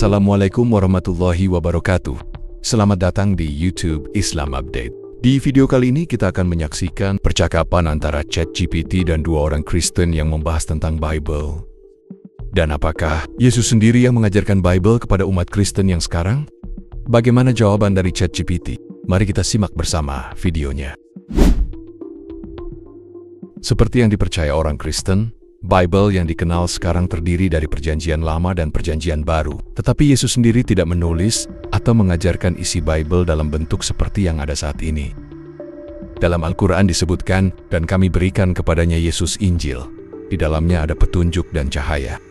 Assalamualaikum warahmatullahi wabarakatuh. Selamat datang di YouTube Islam Update. Di video kali ini kita akan menyaksikan percakapan antara ChatGPT dan dua orang Kristen yang membahas tentang Bible. Dan apakah Yesus sendiri yang mengajarkan Bible kepada umat Kristen yang sekarang? Bagaimana jawaban dari ChatGPT? Mari kita simak bersama videonya. Seperti yang dipercaya orang Kristen, Bible yang dikenal sekarang terdiri dari Perjanjian Lama dan Perjanjian Baru. Tetapi Yesus sendiri tidak menulis atau mengajarkan isi Bible dalam bentuk seperti yang ada saat ini. Dalam Al-Quran disebutkan, dan kami berikan kepadanya Yesus Injil. Di dalamnya ada petunjuk dan cahaya.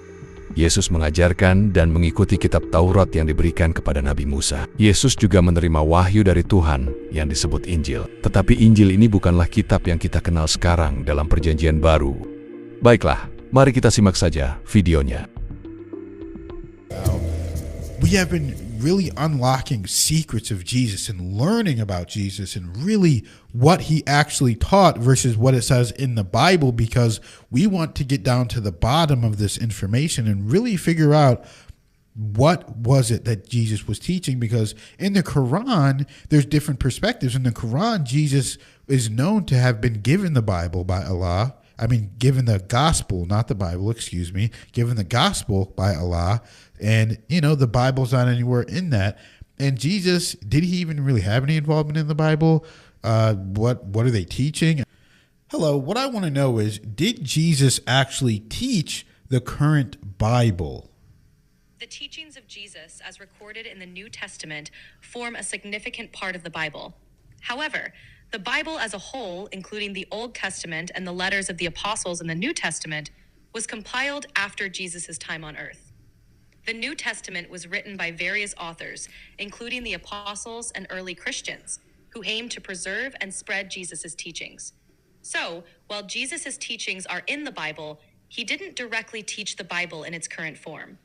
Yesus mengajarkan dan mengikuti kitab Taurat yang diberikan kepada Nabi Musa. Yesus juga menerima wahyu dari Tuhan yang disebut Injil. Tetapi Injil ini bukanlah kitab yang kita kenal sekarang dalam Perjanjian Baru. Baiklah, mari kita simak saja videonya. We have been really unlocking secrets of Jesus and learning about Jesus and really what he actually taught versus what it says in the Bible, because we want to get down to the bottom of this information and really figure out what was it that Jesus was teaching, because in the Quran, there's different perspectives. In the Quran, Jesus is known to have been given the Bible by Allah. Given the gospel, not the Bible, given the gospel by Allah. And, the Bible's not anywhere in that. And Jesus, did he even really have any involvement in the Bible? What are they teaching? Hello, what I want to know is, did Jesus actually teach the current Bible? The teachings of Jesus, as recorded in the New Testament, form a significant part of the Bible. However, the Bible as a whole, including the Old Testament and the letters of the apostles in the New Testament, was compiled after Jesus' time on earth. The New Testament was written by various authors, including the apostles and early Christians, who aimed to preserve and spread Jesus' teachings. So, while Jesus' teachings are in the Bible, he didn't directly teach the Bible in its current form.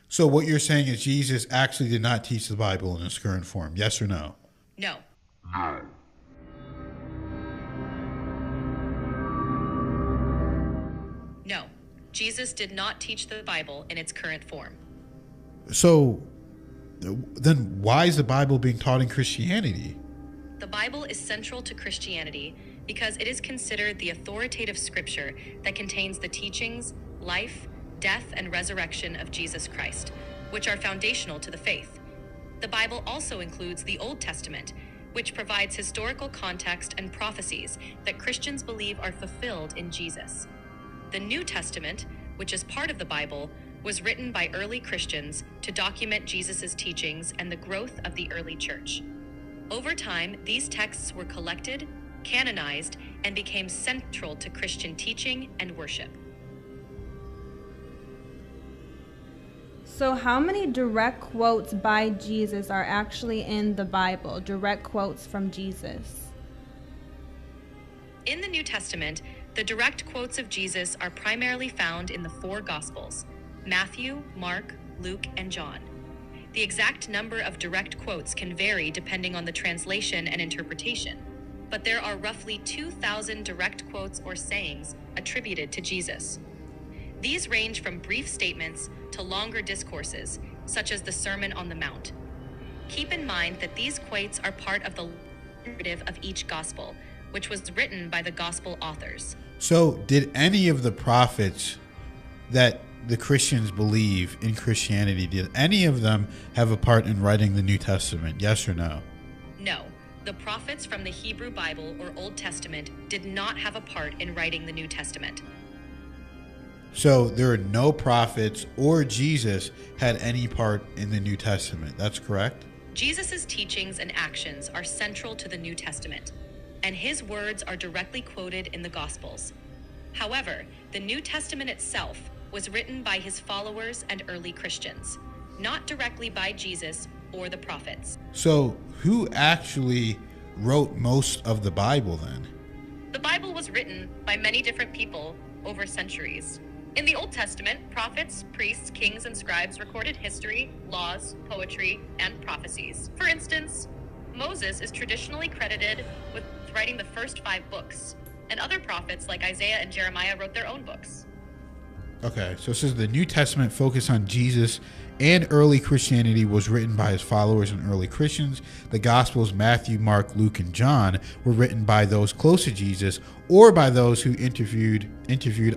So what you're saying is Jesus actually did not teach the Bible in its current form, yes or no? No. No, Jesus did not teach the Bible in its current form. So, then why is the Bible being taught in Christianity? The Bible is central to Christianity because it is considered the authoritative scripture that contains the teachings, life, death, and resurrection of Jesus Christ, which are foundational to the faith. The Bible also includes the Old Testament, which provides historical context and prophecies that Christians believe are fulfilled in Jesus. The New Testament, which is part of the Bible, was written by early Christians to document Jesus' teachings and the growth of the early church. Over time, these texts were collected, canonized, and became central to Christian teaching and worship. So how many direct quotes by Jesus are actually in the Bible? Direct quotes from Jesus? In the New Testament, the direct quotes of Jesus are primarily found in the four Gospels: Matthew, Mark, Luke, and John. The exact number of direct quotes can vary depending on the translation and interpretation, but there are roughly 2,000 direct quotes or sayings attributed to Jesus. These range from brief statements to longer discourses, such as the Sermon on the Mount. Keep in mind that these quotes are part of the narrative of each Gospel, which was written by the Gospel authors. So, did any of the prophets that the Christians believe in Christianity, did any of them have a part in writing the New Testament? Yes or no? No. The prophets from the Hebrew Bible or Old Testament did not have a part in writing the New Testament. So, there are no prophets or Jesus had any part in the New Testament. That's correct? Jesus' teachings and actions are central to the New Testament, and his words are directly quoted in the Gospels. However, the New Testament itself was written by his followers and early Christians, not directly by Jesus or the prophets. So, who actually wrote most of the Bible then? The Bible was written by many different people over centuries. In the Old Testament, prophets, priests, kings, and scribes recorded history, laws, poetry, and prophecies. For instance, Moses is traditionally credited with writing the first 5 books, and other prophets like Isaiah and Jeremiah wrote their own books. Okay, so it says the New Testament focus on Jesus and early Christianity was written by his followers and early Christians. The Gospels, Matthew, Mark, Luke, and John, were written by those close to Jesus or by those who interviewed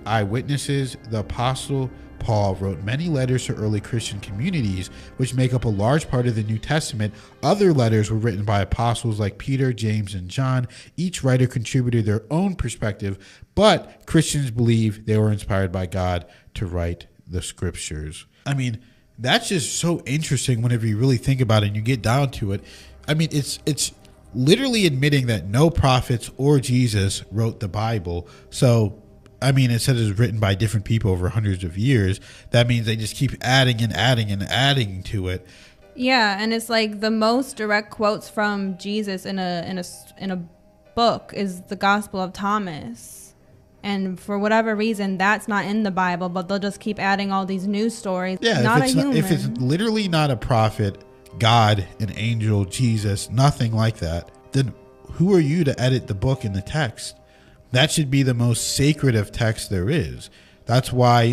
eyewitnesses. The Apostle Paul wrote many letters to early Christian communities, which make up a large part of the New Testament. Other letters were written by apostles like Peter, James, and John. Each writer contributed their own perspective, but Christians believe they were inspired by God to write the scriptures. I mean, that's just so interesting whenever you really think about it and you get down to it. I mean, it's literally admitting that no prophets or Jesus wrote the Bible. So, I mean, it says it's written by different people over hundreds of years. That means they just keep adding and adding and adding to it. Yeah, and it's like the most direct quotes from Jesus in a book is the Gospel of Thomas. And for whatever reason, that's not in the Bible, but they'll just keep adding all these news stories. Yeah, if it's literally not a prophet, God, an angel, Jesus, nothing like that, then who are you to edit the book and the text? That should be the most sacred of texts there is. That's why,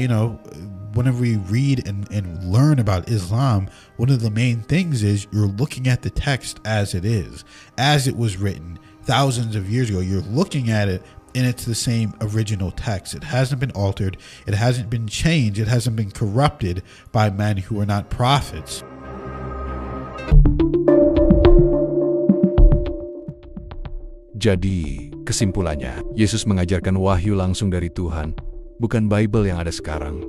whenever we read and learn about Islam, one of the main things is you're looking at the text as it is, as it was written thousands of years ago. You're looking at it and it's the same original text. It hasn't been altered. It hasn't been changed. It hasn't been corrupted by men who are not prophets. Jadi, kesimpulannya, Yesus mengajarkan wahyu langsung dari Tuhan, bukan Bible yang ada sekarang.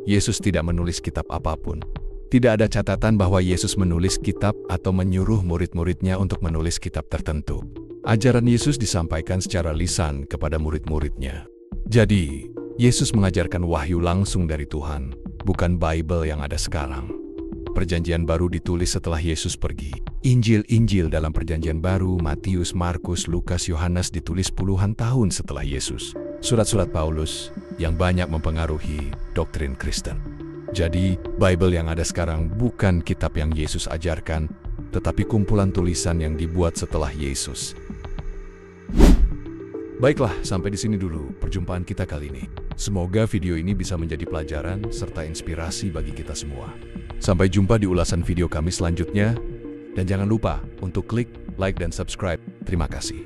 Yesus tidak menulis kitab apapun. Tidak ada catatan bahwa Yesus menulis kitab atau menyuruh murid-muridnya untuk menulis kitab tertentu. Ajaran Yesus disampaikan secara lisan kepada murid-muridnya. Jadi, Yesus mengajarkan wahyu langsung dari Tuhan, bukan Bible yang ada sekarang. Perjanjian Baru ditulis setelah Yesus pergi. Injil-Injil dalam Perjanjian Baru, Matius, Markus, Lukas, Yohanes ditulis puluhan tahun setelah Yesus. Surat-surat Paulus yang banyak mempengaruhi doktrin Kristen. Jadi, Bible yang ada sekarang bukan kitab yang Yesus ajarkan, tetapi kumpulan tulisan yang dibuat setelah Yesus. Baiklah, sampai di sini dulu perjumpaan kita kali ini. Semoga video ini bisa menjadi pelajaran serta inspirasi bagi kita semua. Sampai jumpa di ulasan video kami selanjutnya. Dan jangan lupa untuk klik, like, dan subscribe. Terima kasih.